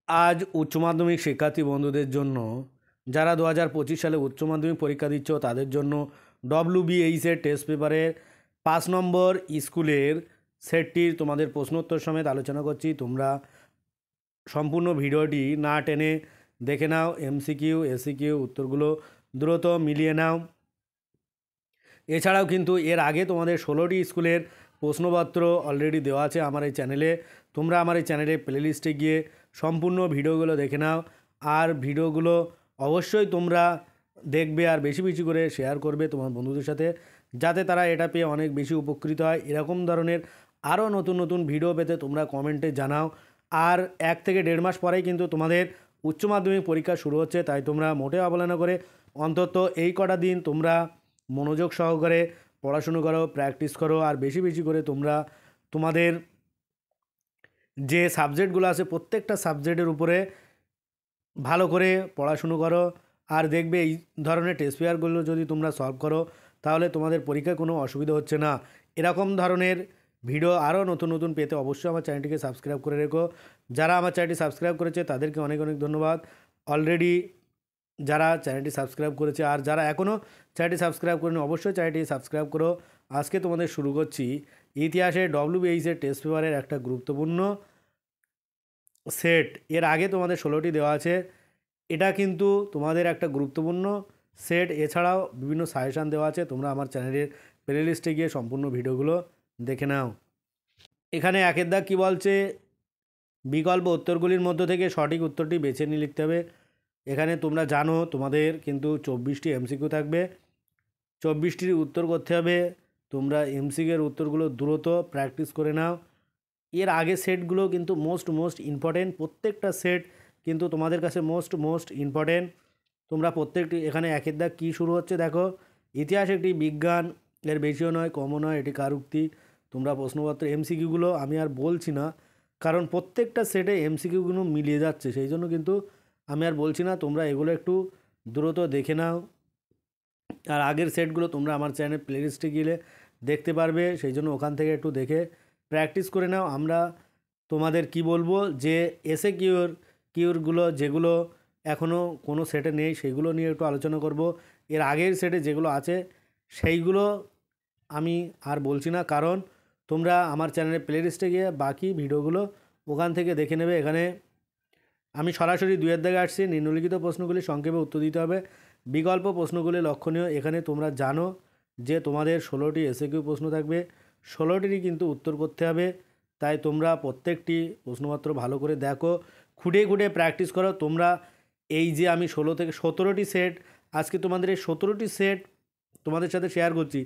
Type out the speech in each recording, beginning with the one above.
আজ উচ্চ মাধ্যমিক শিক্ষার্থী বন্ধুদের জন্য যারা 2025 সালে উচ্চ মাধ্যমিক পরীক্ষা দিচ্ছ তাদের জন্য WBHS টেস্ট পেপারের 5 নম্বর স্কুলের সেটটির তোমাদের প্রশ্নোত্তর সমেত আলোচনা করছি। তোমরা সম্পূর্ণ ভিডিওটি না টেনে দেখে নাও। MCQ SCQ উত্তরগুলো দ্রুত মিলিয়ে নাও। এছাড়াও কিন্তু এর আগে তোমাদের 16টি স্কুলের প্রশ্নপত্র অলরেডি দেওয়া আছে আমার এই চ্যানেলে। তোমরা আমার এই চ্যানেলে প্লেলিস্টে গিয়ে সম্পূর্ণ ভিডিওগুলো দেখে নাও। আর ভিডিওগুলো অবশ্যই তোমরা দেখবে আর বেশি বেশি করে শেয়ার করবে তোমার বন্ধুদের সাথে, যাতে তারা এটা পেয়ে অনেক বেশি উপকৃত হয়। এরকম ধরনের আরও নতুন নতুন ভিডিও পেতে তোমরা কমেন্টে জানাও। আর 1 থেকে 1.5 মাস পরেই কিন্তু তোমাদের উচ্চ মাধ্যমিক পরীক্ষা শুরু হচ্ছে, তাই তোমরা মোটেও অবহেলা করে অন্তত এই কটা দিন তোমরা মনোযোগ সহকারে পড়াশুনো করো, প্র্যাকটিস করো। আর বেশি বেশি করে তোমরা তোমাদের যে সাবজেক্টগুলো আছে প্রত্যেকটা সাবজেক্টের উপরে ভালো করে পড়াশুনো করো। আর দেখবে এই ধরনের টেস্ট পেপারগুলো যদি তোমরা সলভ করো তাহলে তোমাদের পরীক্ষায় কোনো অসুবিধা হচ্ছে না। এরকম ধরনের ভিডিও আরও নতুন নতুন পেতে অবশ্যই আমার চ্যানেলটিকে সাবস্ক্রাইব করে রেখো। যারা আমার চ্যানেলটি সাবস্ক্রাইব করেছে তাদেরকে অনেক অনেক ধন্যবাদ। অলরেডি যারা চ্যানেলটি সাবস্ক্রাইব করেছে আর যারা এখনও চ্যানেলটি সাবস্ক্রাইব করেনি অবশ্যই চ্যানেলটি সাবস্ক্রাইব করো। আজকে তোমাদের শুরু করছি ইতিহাসে WBHS টেস্ট পেপারের একটা গুরুত্বপূর্ণ সেট। এর আগে তোমাদের 16টি দেওয়া আছে, এটা কিন্তু তোমাদের একটা গুরুত্বপূর্ণ সেট। এছাড়াও বিভিন্ন সাজেশান দেওয়া আছে, তোমরা আমার চ্যানেলের প্লেলিস্টে গিয়ে সম্পূর্ণ ভিডিওগুলো দেখে নাও। এখানে একের দাগ কী বলছে, বিকল্প উত্তরগুলির মধ্য থেকে সঠিক উত্তরটি বেছে নিয়ে লিখতে হবে। এখানে তোমরা জানো তোমাদের কিন্তু 24টি MCQ থাকবে, 24টির উত্তর করতে হবে। তোমরা MCQ-এর উত্তরগুলো দ্রুত প্র্যাকটিস করে নাও। এর আগে সেটগুলো কিন্তু মোস্ট ইম্পর্টেন্ট, প্রত্যেকটা সেট কিন্তু তোমাদের কাছে মোস্ট ইম্পর্টেন্ট। তোমরা প্রত্যেকটি এখানে একের দাগ কী শুরু হচ্ছে দেখো, ইতিহাস একটি বিজ্ঞান, এর বেশিও নয় কমও নয়, এটি কারুক্তি। তোমরা প্রশ্নপত্র MCQ-গুলো আমি আর বলছি না, কারণ প্রত্যেকটা সেটে MCQ-গুলো মিলিয়ে যাচ্ছে, সেই জন্য কিন্তু আমি আর বলছি না। তোমরা এগুলো একটু দ্রুত দেখে নাও। আর আগের সেটগুলো তোমরা আমার চ্যানেল প্লেলিস্টে গেলে দেখতে পারবে, সেই জন্য ওখান থেকে একটু দেখে প্র্যাকটিস করে নাও। আমরা তোমাদের কি বলবো যে কিউরগুলো যেগুলো এখনও কোনো সেটে নেই সেইগুলো নিয়ে একটু আলোচনা করব। এর আগের সেটে যেগুলো আছে সেইগুলো আমি আর বলছি না, কারণ তোমরা আমার চ্যানেলের প্লেলিস্টে গিয়ে বাকি ভিডিওগুলো ওখান থেকে দেখে নেবে। এখানে আমি সরাসরি 2-এর দাগে আসছি। নিম্নলিখিত প্রশ্নগুলি সংক্ষেপে উত্তর দিতে হবে, বিকল্প প্রশ্নগুলি লক্ষণীয়। এখানে তোমরা জানো যে তোমাদের 16টি SAQ প্রশ্ন থাকবে, 16টিরই কিন্তু উত্তর করতে হবে। তাই তোমরা প্রত্যেকটি প্রশ্নপত্র ভালো করে দেখো, খুঁটে খুঁটে প্র্যাকটিস করো। তোমরা এই যে আমি 16 থেকে 17টি সেট, আজকে তোমাদের এই 17টি সেট তোমাদের সাথে শেয়ার করছি,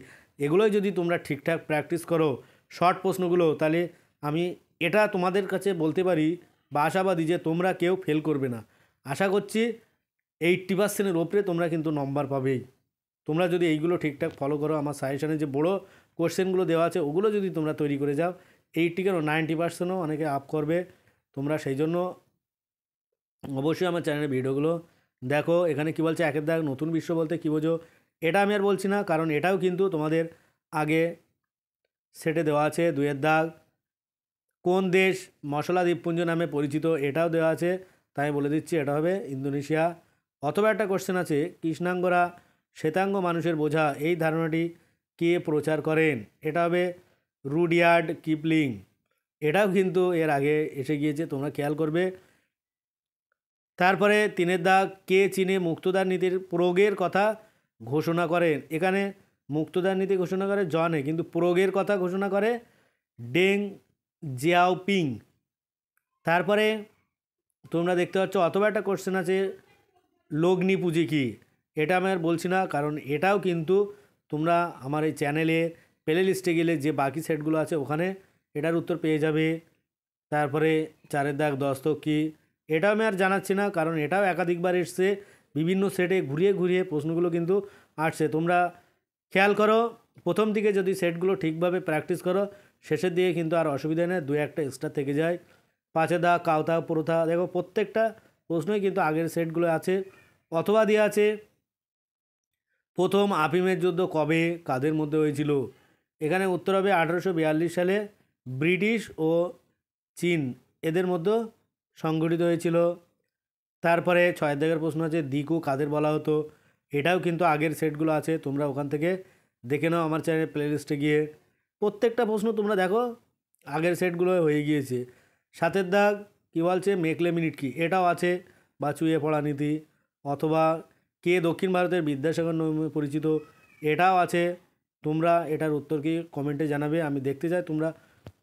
এগুলোই যদি তোমরা ঠিকঠাক প্র্যাকটিস করো শর্ট প্রশ্নগুলো, তাহলে আমি এটা তোমাদের কাছে বলতে পারি বা আশাবাদী যে তোমরা কেউ ফেল করবে না। আশা করছি 80%-এর ওপরে তোমরা কিন্তু নম্বর পাবেই। তোমরা যদি এইগুলো ঠিকঠাক ফলো করো, আমার সাজেশানে যে বড়ো কোশ্চেনগুলো দেওয়া আছে ওগুলো যদি তোমরা তৈরি করে যাও, 80 কেন 90%ও অনেকে আপ করবে। তোমরা সেই জন্য অবশ্যই আমার চ্যানেলের ভিডিওগুলো দেখো। এখানে কি বলছে, একের দাগ নতুন বিশ্ব বলতে কী বোঝো, এটা আমি আর বলছি না, কারণ এটাও কিন্তু তোমাদের আগে সেটে দেওয়া আছে। 2-এর দাগ কোন দেশ মশলা দ্বীপপুঞ্জ নামে পরিচিত, এটাও দেওয়া আছে, তাই বলে দিচ্ছি এটা হবে ইন্দোনেশিয়া। অথবা একটা কোশ্চেন আছে, কৃষ্ণাঙ্গরা শ্বেতাঙ্গ মানুষের বোঝা, এই ধারণাটি কে প্রচার করেন, এটা হবে রুডিয়ার্ড কিপলিং। এটাও কিন্তু এর আগে এসে গিয়েছে, তোমরা খেয়াল করবে। তারপরে 3-এর দাগ কে চীনে মুক্তদার নীতির প্রয়োগের কথা ঘোষণা করেন, এখানে মুক্তদার নীতি ঘোষণা করে জনে, কিন্তু প্রয়োগের কথা ঘোষণা করে ডেং জিয়াওপিং। তারপরে তোমরা দেখতে পাচ্ছ অথবা একটা কোশ্চেন আছে, লগ্নি পুঁজি কী, এটা আমি আর বলছি না, কারণ এটাও কিন্তু তোমরা আমার এই চ্যানেলে প্লে লিস্টে গেলে যে বাকি সেটগুলো আছে ওখানে এটার উত্তর পেয়ে যাবে। তারপরে 4-এর দাগ দস্তক কী, এটাও আমি আর জানাচ্ছি না, কারণ এটাও একাধিকবার এসছে, বিভিন্ন সেটে ঘুরিয়ে ঘুরিয়ে প্রশ্নগুলো কিন্তু আসছে। তোমরা খেয়াল করো, প্রথম দিকে যদি সেটগুলো ঠিকভাবে প্র্যাকটিস করো শেষের দিকে কিন্তু আর অসুবিধা নেই, 2-একটা এক্সট্রা থেকে যায়। 5-এর দাগ কাউথা প্রথা, দেখো প্রত্যেকটা প্রশ্নই কিন্তু আগের সেটগুলো আছে। অথবা দিয়ে আছে প্রথম আফিমের যুদ্ধ কবে কাদের মধ্যে হয়েছিল, এখানে উত্তর হবে 1842 সালে ব্রিটিশ ও চীন এদের মধ্যে সংগঠিত হয়েছিল। তারপরে 6 দাগের প্রশ্ন আছে দিকু কাদের বলা হতো, এটাও কিন্তু আগের সেটগুলো আছে, তোমরা ওখান থেকে দেখে নাও আমার চ্যানেলের প্লেলিস্টে গিয়ে। প্রত্যেকটা প্রশ্ন তোমরা দেখো আগের সেটগুলো হয়ে গিয়েছে। 7 দাগ কী বলছে মেকলে মিনিট কি, এটাও আছে, বা চুয়ে পড়া নীতি, অথবা কে দক্ষিণ ভারতের বিদ্যাসাগর নামে পরিচিত, এটাও আছে। তোমরা এটার উত্তর কি কমেন্টে জানাবে, আমি দেখতে চাই তোমরা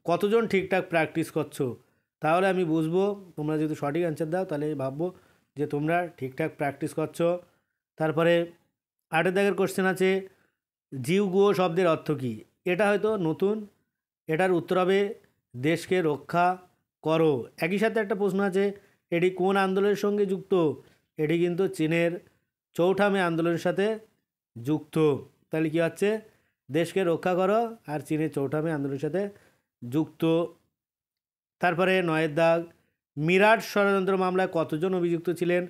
কতজন ঠিকঠাক প্র্যাকটিস করছো, তাহলে আমি বুঝবো। তোমরা যদি সঠিক অ্যান্সার দাও তাহলে ভাববো যে তোমরা ঠিকঠাক প্র্যাকটিস করছো। তারপরে 8 দাগের কোশ্চেন আছে জিউ গুয়ো শব্দের অর্থ কী, এটা হয়তো নতুন, এটার উত্তর হবে দেশকে রক্ষা করো। একই সাথে একটা প্রশ্ন আছে এটি কোন আন্দোলনের সঙ্গে যুক্ত, এটি কিন্তু চীনের চৌঠা মে আন্দোলনের সাথে যুক্ত। তাহলে কী হচ্ছে দেশকে রক্ষা করো আর চীনের চৌঠা মে আন্দোলনের সাথে যুক্ত। তারপরে 9 দাগ মিরাট ষড়যন্ত্র মামলায় কতজন অভিযুক্ত ছিলেন,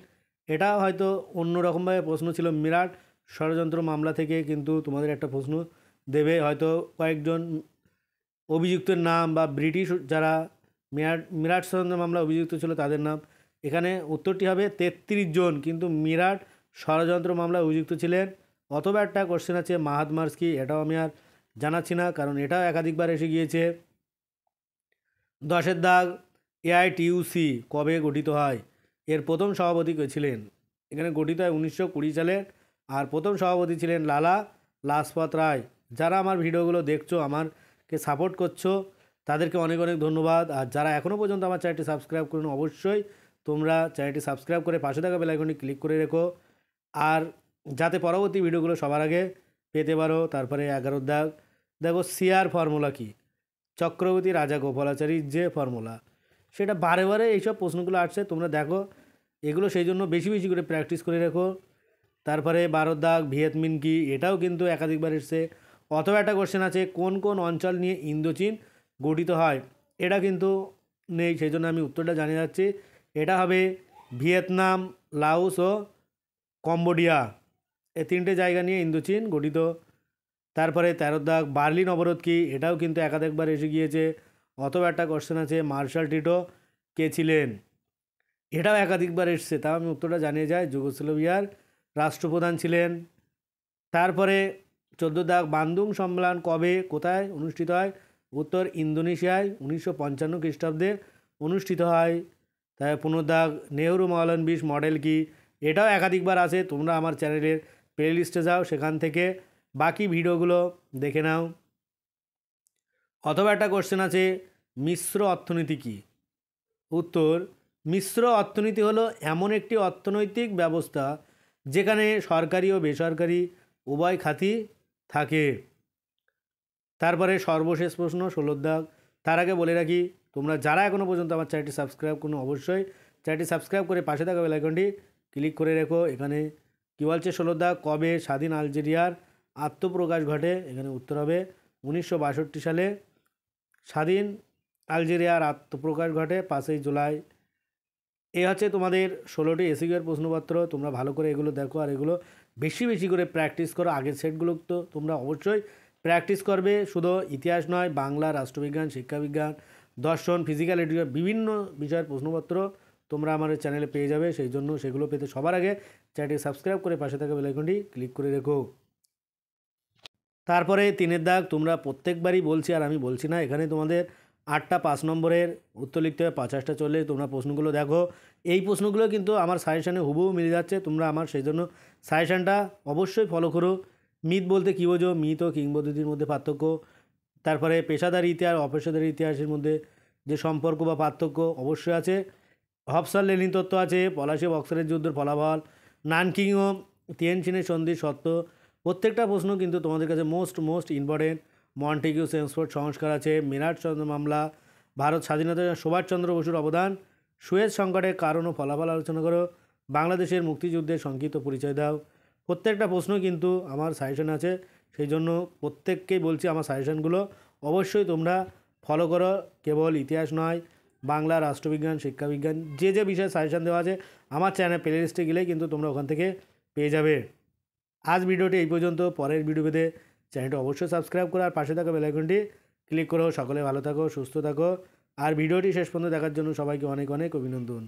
এটা হয়তো অন্যরকমভাবে প্রশ্ন ছিল মিরাট ষড়যন্ত্র মামলা থেকে, কিন্তু তোমাদের একটা প্রশ্ন দেবে হয়তো কয়েকজন অভিযুক্তের নাম, বা ব্রিটিশ যারা মিরাট ষড়যন্ত্র মামলা অভিযুক্ত ছিল তাদের নাম। এখানে উত্তরটি হবে 33 জন কিন্তু মিরাট ষড়যন্ত্র মামলায় অভিযুক্ত ছিলেন। অথবা একটা কোশ্চেন আছে মাহাদ মার্স কি, এটাও আমি আর জানাচ্ছি না কারণ এটাও একাধিকবার এসে গিয়েছে। 10 দাগ এআইটিইউসি কবে গঠিত হয়, এর প্রথম সভাপতি কে ছিলেন, এখানে গঠিত হয় 1920 সালে, আর প্রথম সভাপতি ছিলেন লালা লাজপত রায়। যারা আমার ভিডিওগুলো দেখছো আমারকে সাপোর্ট করছো তাদেরকে অনেক অনেক ধন্যবাদ। আর যারা এখনও পর্যন্ত আমার চ্যানেলটি সাবস্ক্রাইব করুন অবশ্যই তোমরা চ্যানেলটি সাবস্ক্রাইব করে পাশে থাকা বেল আইকনটি ক্লিক করে রেখো, আর যাতে পরবর্তী ভিডিওগুলো সবার আগে পেতে পারো। তারপরে 11 দাগ দেখো সিআর ফর্মুলা কী, চক্রবর্তী রাজা গোপালাচারীর যে ফর্মুলা, সেটা বারে বারে এইসব প্রশ্নগুলো আসছে, তোমরা দেখো এগুলো সেই জন্য বেশি বেশি করে প্র্যাকটিস করে রেখো। তারপরে 12 দাগ ভিয়েতমিন কি, এটাও কিন্তু একাধিকবার এসছে। অথবা একটা কোশ্চেন আছে কোন কোন অঞ্চল নিয়ে ইন্দোচীন গঠিত হয়, এটা কিন্তু নেই, সেই জন্য আমি উত্তরটা জানিয়ে যাচ্ছি। এটা হবে ভিয়েতনাম, লাওস ও কম্বোডিয়া, এই 3টে জায়গা নিয়ে ইন্দোচীন গঠিত। তারপরে 13 দাগ বার্লিন অবরোধ কি, এটাও কিন্তু একাধিকবার এসে গিয়েছে। অথবা একটা কোশ্চেন আছে মার্শাল টিটো কে ছিলেন, এটাও একাধিকবার এসছে, তাও আমি উত্তরটা জানিয়ে যাই যুগোস্লাভিয়ার রাষ্ট্রপ্রধান ছিলেন। তারপরে 14 দাগ বান্দুং সম্মেলন কবে কোথায় অনুষ্ঠিত হয়, উত্তর ইন্দোনেশিয়ায় 1955 খ্রিস্টাব্দে অনুষ্ঠিত হয়। তাই 15 দাগ নেহরু মহলানবিশ মডেল কি, এটাও একাধিকবার আছে, তোমরা আমার চ্যানেলের প্লেলিস্টে যাও সেখান থেকে বাকি ভিডিওগুলো দেখে নাও। অথবা একটা কোশ্চেন আছে মিশ্র অর্থনীতি কী, উত্তর মিশ্র অর্থনীতি হলো এমন একটি অর্থনৈতিক ব্যবস্থা যেখানে সরকারি ও বেসরকারি উভয় খাতই থাকে। তারপরে সর্বশেষ প্রশ্ন 16 দাগ, তার আগে বলে রাখি তোমরা যারা এখনও পর্যন্ত আমার চ্যানেলটি সাবস্ক্রাইব করুন অবশ্যই চ্যানেলটি সাবস্ক্রাইব করে পাশে থাকা বেল আইকনটি ক্লিক করে রেখো। এখানে কী বলছে 16 দাগ কবে স্বাধীন আলজেরিয়ার আত্মপ্রকাশ ঘটে, এখানে উত্তর হবে 1962 সালে স্বাধীন আলজেরিয়ার আত্মপ্রকাশ ঘটে 5ই জুলাই। এই হচ্ছে তোমাদের 16টি এসিকিউর প্রশ্নপত্র, তোমরা ভালো করে এগুলো দেখো আর এগুলো বেশি বেশি করে প্র্যাকটিস করো। আগের সেটগুলো তো তোমরা অবশ্যই প্র্যাকটিস করবে, শুধু ইতিহাস নয়, বাংলা, রাষ্ট্রবিজ্ঞান, শিক্ষাবিজ্ঞান, দর্শন, ফিজিক্যাল এডুকেশন, বিভিন্ন বিষয়ের প্রশ্নপত্র তোমরা আমার চ্যানেলে পেয়ে যাবে। সেই জন্য সেগুলো পেতে সবার আগে চ্যানেলটি সাবস্ক্রাইব করে পাশে থাকা বেল আইকনটি ক্লিক করে রেখো। তারপরে 3 দাগ তোমরা প্রত্যেকবারই বলছি আর আমি বলছি না, এখানে তোমাদের 8টা 5 নম্বরের উত্তর লিখতে হবে, 50টা চললে তোমরা প্রশ্নগুলো দেখো। এই প্রশ্নগুলো কিন্তু আমার সাজেশানে হুবহু মিলে যাচ্ছে, তোমরা আমার সেই জন্য সাজেশানটা অবশ্যই ফলো করো। মিথ বলতে কী বোঝো, মিথ ও কিংবদন্তির মধ্যে পার্থক্য, তারপরে পেশাদারি ইতিহাস অপেশাদারি ইতিহাসের মধ্যে যে সম্পর্ক বা পার্থক্য অবশ্যই আছে। হবসার লেনিন তত্ত্ব আছে, পলাশি বক্সারের যুদ্ধের ফলাফল, নানকিং ও তিয়ানজিনের সন্ধির সত্য, প্রত্যেকটা প্রশ্ন কিন্তু তোমাদের কাছে মোস্ট ইম্পর্টেন্ট। মন্টেগু চেমসফোর্ড সংস্কার আছে, মিরাট চন্দ্র মামলা, ভারত স্বাধীনতা, সুভাষচন্দ্র বসুর অবদান, সুয়েজ সংকটের কারণ ও ফলাফল আলোচনা করো, বাংলাদেশের মুক্তিযুদ্ধের সংক্ষিপ্ত পরিচয় দাও। প্রত্যেকটা প্রশ্ন কিন্তু আমার সাজেশন আছে, সেই জন্য প্রত্যেককেই বলছি আমার সাজেশনগুলো অবশ্যই তোমরা ফলো করো। কেবল ইতিহাস নয়, বাংলা, রাষ্ট্রবিজ্ঞান, শিক্ষাবিজ্ঞান, যে যে বিষয়ে সাজেশন দেওয়া আছে আমার চ্যানেল প্লেলিস্টে গেলেই কিন্তু তোমরা ওখান থেকে পেয়ে যাবে। আজ ভিডিওটি এই পর্যন্ত, পরের ভিডিও পেতে চ্যানেলটি অবশ্যই সাবস্ক্রাইব করো আর পাশে থাকা বেল আইকনটি ক্লিক করো। সকলে ভালো থাকো, সুস্থ থাকো, আর ভিডিওটি শেষ পর্যন্ত দেখার জন্য সবাইকে অনেক অনেক অভিনন্দন।